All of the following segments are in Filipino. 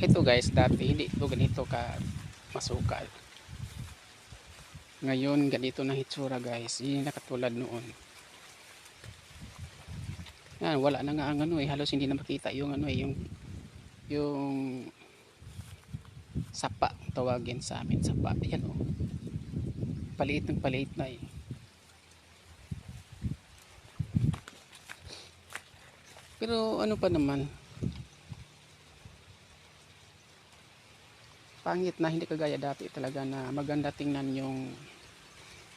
Ito guys, dati hindi ito ganito ka masukal. Ngayon ganito na hitsura guys, hindi na katulad noon. Yan, wala na nga ang ano halos hindi na makita yung ano yung sapa tawagin sa amin, sapa. Yan oh. Paliit ng paliit na Pero ano pa naman, pangit na, hindi kagaya dati talaga na maganda tingnan yung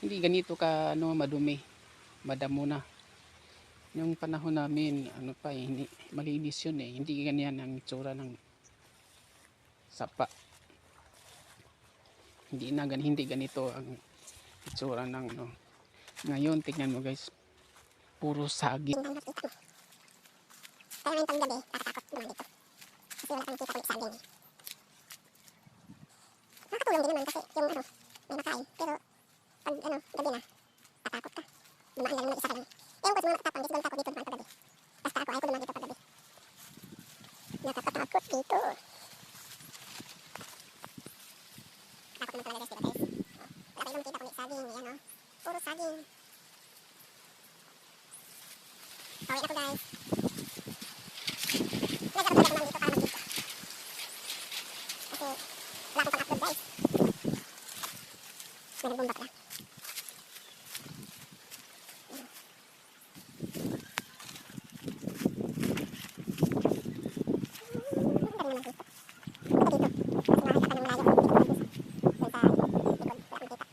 hindi ganito ka ano madumi, madamo na. Yung panahon namin ano pa hindi malinis yun hindi ganyan ang itsura ng sapa. Hindi ganito ang itsura ng ano. Ngayon tingnan mo guys, puro saging. Kaya ngayon pang gabi, nakatakot naman dito. Kasi wala kang kita kulit saging. Nakakatulong din naman kasi yung ano, may makain. Pero pag ano, gabi na, tatakot ka. Dumaan lang naman isa rin. Ewan ko sa mga nakatapang, kasi balik ako dito dumaan pag gabi. Basta ako, ayaw ko dumaan dito pag gabi. Nakakatakot dito. Takot naman talaga guys, diba guys? Wala kayo naman kita kulit saging, yan o. Puro saging. Pauwi na ko guys. Nagkaroon ko lang dito para mag-video. Kasi wala akong pang-upload guys. Nagbomba pala. Dami naman dito. Ito dito. Kasi makakita ka ng malayo. Dito ka lang dito. Doon sa likod. Wala akong kita.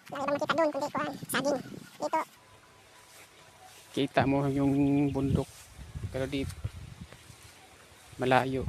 Wala ibang makita doon kundi kuhan. Saging. Dito. Kita mo yung bundok pero di malayo.